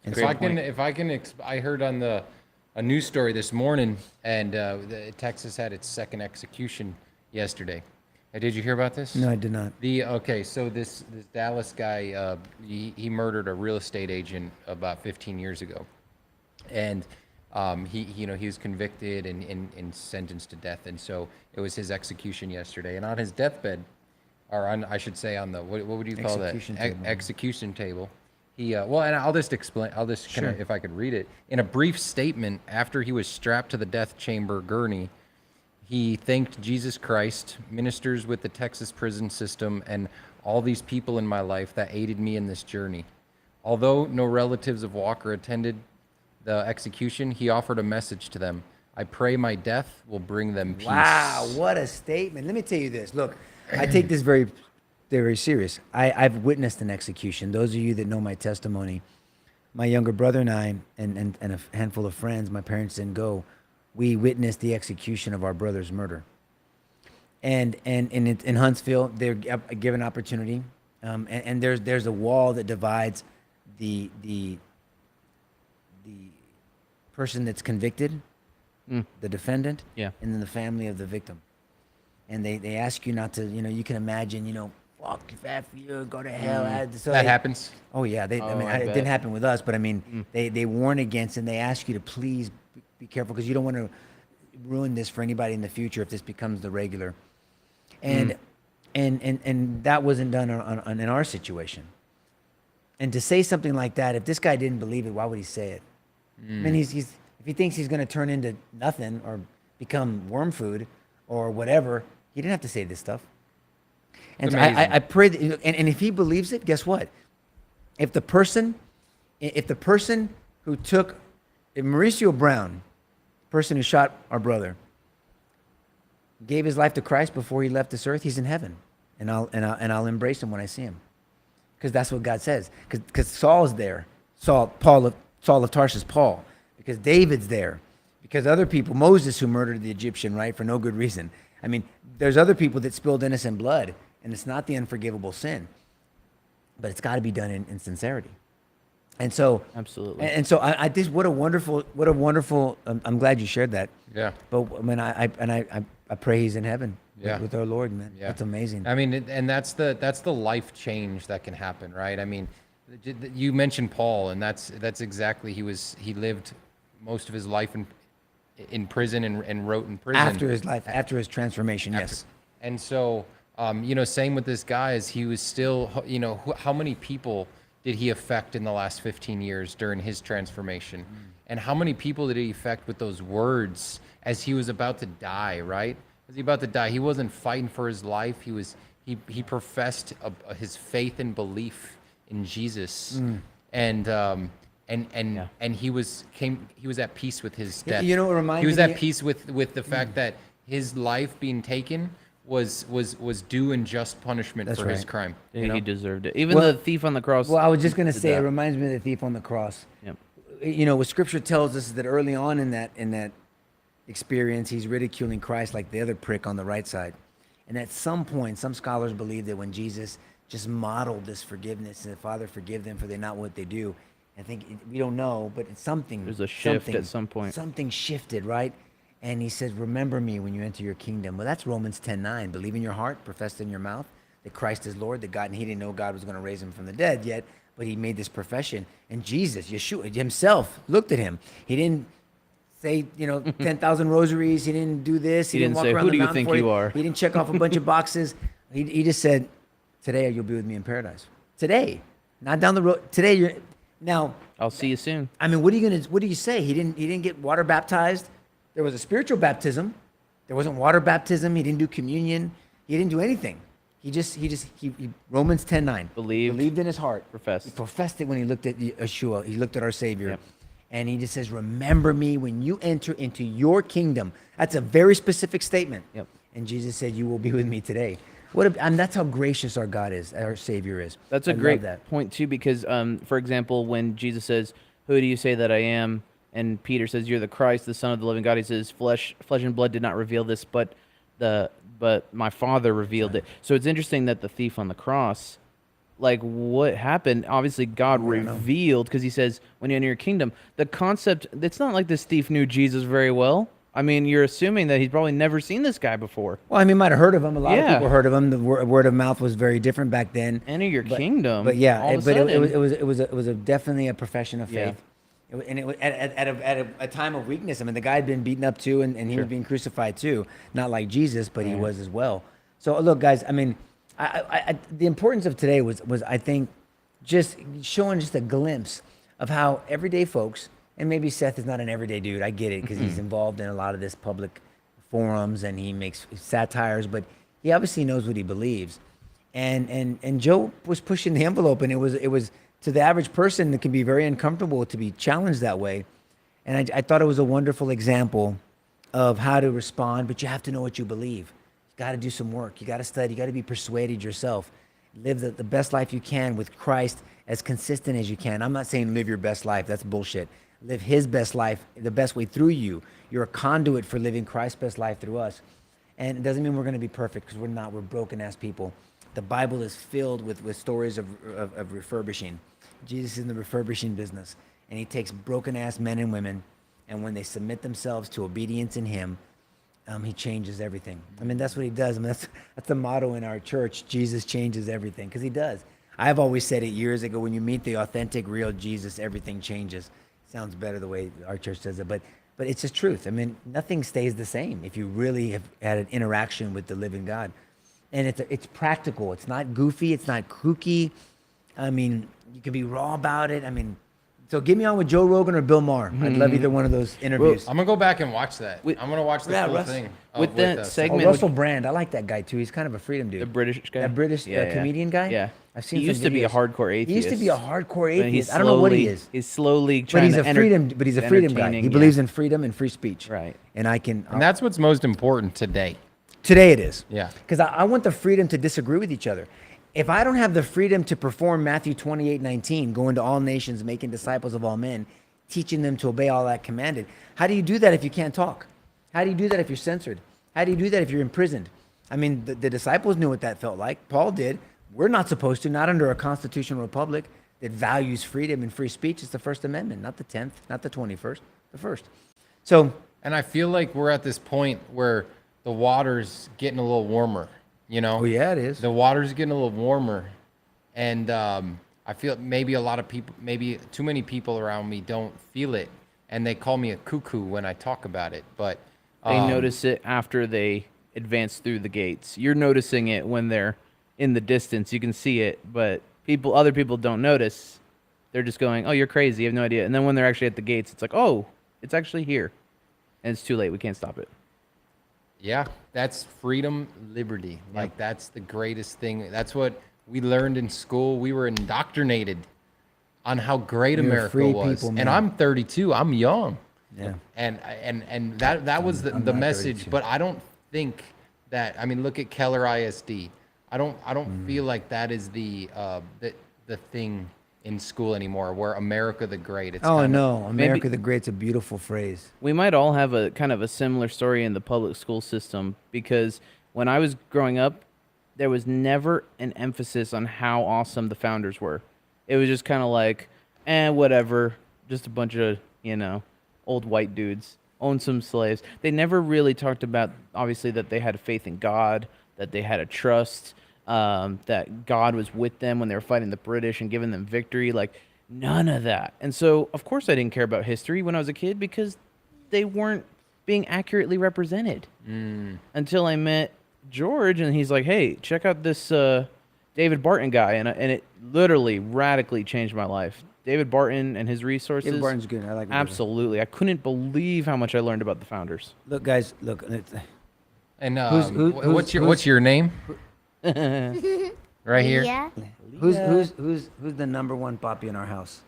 And I heard on a news story this morning, and Texas had its second execution yesterday. Did you hear about this? No, I did not. So this Dallas guy, he murdered a real estate agent about 15 years ago, and he was convicted and sentenced to death, and so it was his execution yesterday. And on his deathbed, or on the what would you call Execution that? table. Execution table. And I'll just explain. Kind of, if I could read it in a brief statement after he was strapped to the death chamber gurney. He thanked Jesus Christ, ministers with the Texas prison system, and all these people in my life that aided me in this journey. Although no relatives of Walker attended the execution, he offered a message to them. I pray my death will bring them peace. Wow, what a statement. Let me tell you this. Look, I take this very, very serious. I've witnessed an execution. Those of you that know my testimony, my younger brother and I, and a handful of friends, my parents didn't go, we witnessed the execution of our brother's murder. And in Huntsville, they're given opportunity. And there's a wall that divides the person that's convicted, the defendant, and then the family of the victim. And they ask you not to, you can imagine, fuck you, go to hell. So that happens? Oh, yeah. It didn't happen with us, but I mean, they warn against, and they ask you to please be careful because you don't want to ruin this for anybody in the future if this becomes the regular. And that wasn't done in our situation. And to say something like that, if this guy didn't believe it, why would he say it? I mean, if he thinks he's going to turn into nothing or become worm food or whatever, he didn't have to say this stuff. And so I pray that, and if he believes it, guess what? If the person who took, if Mauricio Brown, person who shot our brother, gave his life to Christ before he left this earth, he's in heaven, and I'll embrace him when I see him, because that's what God says. Because Saul's there, Saul of Tarsus, Paul, because David's there, because other people, Moses who murdered the Egyptian, right, for no good reason. I mean, there's other people that spilled innocent blood, and it's not the unforgivable sin, but it's got to be done in sincerity. And so, absolutely. And so, I just what a wonderful. I'm glad you shared that. Yeah. But I mean, I pray he's in heaven. Yeah. With our Lord, man. Yeah. That's amazing. I mean, and that's the life change that can happen, right? I mean, you mentioned Paul, and that's exactly he lived most of his life in prison and wrote in prison after his transformation. Yes. And so, same with this guy is he was still, how many people did he affect in the last 15 years during his transformation? And how many people did he affect with those words as he was about to die, right? As he about to die, he wasn't fighting for his life. He professed his faith and belief in Jesus. And he was at peace with his death. It reminds me. He was at peace with the fact that his life being taken was due and just punishment for his crime. Yeah, he deserved it. Even the thief on the cross. Well, I was just going to say, it reminds me of the thief on the cross. Yep. What Scripture tells us is that early on in that experience, he's ridiculing Christ like the other prick on the right side. And at some point, some scholars believe that when Jesus just modeled this forgiveness and the Father forgive them for they not what they do, I think we don't know, but it's something. There's a shift at some point. Something shifted, right? And he says, remember me when you enter your kingdom. Well, that's Romans 10:9. Believe in your heart, profess in your mouth that Christ is Lord, that God, and he didn't know God was going to raise him from the dead yet, but he made this profession. And Jesus, Yeshua himself, looked at him. He didn't say, 10,000 rosaries. He didn't do this. He didn't walk say, around who the do you mountain think for you are? He didn't check off a bunch of boxes. He just said, today you'll be with me in paradise. Today, not down the road. Today, Now, I'll see you soon. I mean, what do you say? He didn't get water baptized. There was a spiritual baptism. There wasn't water baptism. He didn't do communion. He didn't do anything. He Romans 10:9 believed in his heart. Professed. He professed it when he looked at Yeshua. He looked at our Savior. Yep. And he just says, remember me when you enter into your kingdom. That's a very specific statement. Yep. And Jesus said, you will be with me today. And that's how gracious our God is, our Savior is. That's a I love great that. point too, because for example, when Jesus says, "Who do you say that I am?" and Peter says, "You're the Christ, the Son of the living God," he says, "Flesh and blood did not reveal this, but my Father revealed it." So it's interesting that the thief on the cross, like what happened, obviously God revealed, because he says, when you enter your kingdom, the concept, it's not like this thief knew Jesus very well. I mean, you're assuming that he's probably never seen this guy before. Well, I mean, might have heard of him. A lot of Yeah. people heard of him. The word of mouth was very different back then. Enter your kingdom. But yeah, all of a but it sudden- was definitely a profession of Yeah. faith. And it was at a time of weakness. I mean, the guy had been beaten up too, and he was being crucified too. Not like Jesus, but he was as well. So look, guys. I mean, the importance of today was I think just showing just a glimpse of how everyday folks, and maybe Seth is not an everyday dude. I get it because he's involved in a lot of this public forums and he makes satires, but he obviously knows what he believes. And Joe was pushing the envelope, and it was to the average person that can be very uncomfortable to be challenged that way. And I thought it was a wonderful example of how to respond, but you have to know what you believe. You got to do some work. You got to study. You got to be persuaded yourself. Live the best life you can with Christ, as consistent as you can. I'm not saying live your best life. That's bullshit. Live his best life the best way through you. You're a conduit for living Christ's best life through us. And it doesn't mean we're going to be perfect, because we're not. We're broken-ass people. The Bible is filled with stories of refurbishing. Jesus is in the refurbishing business, and he takes broken-ass men and women, and when they submit themselves to obedience in him, he changes everything. I mean, that's what he does. I mean, that's the motto in our church. Jesus changes everything, because he does. I've always said it years ago, when you meet the authentic, real Jesus, everything changes. Sounds better the way our church does it, but it's the truth. I mean, nothing stays the same if you really have had an interaction with the living God. And it's practical. It's not goofy. It's not kooky. I mean, you can be raw about it. I mean, so get me on with Joe Rogan or Bill Maher. I'd love either one of those interviews. I'm gonna go back and watch that. I'm gonna watch the full Russ. thing. With that segment- Russell Brand, I like that guy too. He's kind of a freedom dude. The British guy? That British comedian guy? Yeah. I've seen He some used to be a videos. hardcore atheist. He used to be a hardcore But atheist. I don't know what he is. He's slowly But trying he's to a freedom guy. entertaining, He yeah. believes in freedom and free speech. Right. And And that's what's most important today. today it is. Yeah. Because I want the freedom to disagree with each other. If I don't have the freedom to perform Matthew 28:19, going to all nations, making disciples of all men, teaching them to obey all that commanded, how do you do that if you can't talk? How do you do that if you're censored? How do you do that if you're imprisoned? I mean, the disciples knew what that felt like. Paul did. We're not supposed to, not under a constitutional republic that values freedom and free speech. It's the First Amendment, not the 10th, not the 21st, the first. So, And I feel like we're at this point where the water's getting a little warmer, you know? oh yeah, it is. The water's getting a little warmer. And I feel maybe a lot of people, maybe too many people around me don't feel it. And they call me a cuckoo when I talk about it. But They notice it after they advance through the gates. You're noticing it when they're in the distance. You can see it, but other people don't notice. They're just going, "Oh, you're crazy. You have no idea." And then when they're actually at the gates, it's like, "Oh, it's actually here." And it's too late. We can't stop it. yeah, that's freedom, liberty. Like that's the greatest thing. That's what we learned in school. We were indoctrinated on how great We were America free was. people, man. And I'm 32. I'm young. Yeah. And that was the not message. 32. But I don't think that. I mean, look at Keller ISD. I don't feel like that is the thing in school anymore. Where America the Great. It's Oh kinda- no, America the Great's a beautiful phrase. We might all have a kind of a similar story in the public school system, because when I was growing up, there was never an emphasis on how awesome the founders were. It was just kind of like, whatever, just a bunch of, old white dudes, owned some slaves. They never really talked about, obviously, that they had a faith in God, that they had a trust, that God was with them when they were fighting the British and giving them victory. Like, none of that. And so, of course, I didn't care about history when I was a kid, because they weren't being accurately represented. Until I met George, and he's like, "Hey, check out this David Barton guy," and it literally radically changed my life. David Barton and his resources. David Barton's good. I like him. Absolutely. I couldn't believe how much I learned about the founders. Look, guys. Look. And who's- what's your name? Right here. Yeah. Who's the number 1 puppy in our house?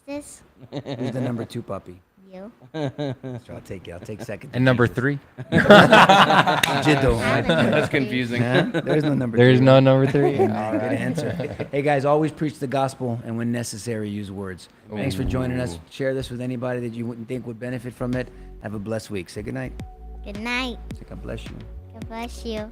Jesus. Who's the number 2 puppy? You. So I'll take it. I'll take second. And number 3. Jiddo. That's confusing. There's no number. There's 3. no number 3. Good answer. Hey guys, always preach the gospel, and when necessary, use words. Thanks for joining us. Share this with anybody that you wouldn't think would benefit from it. Have a blessed week. Say good night. Good night. Say God bless you. God bless you.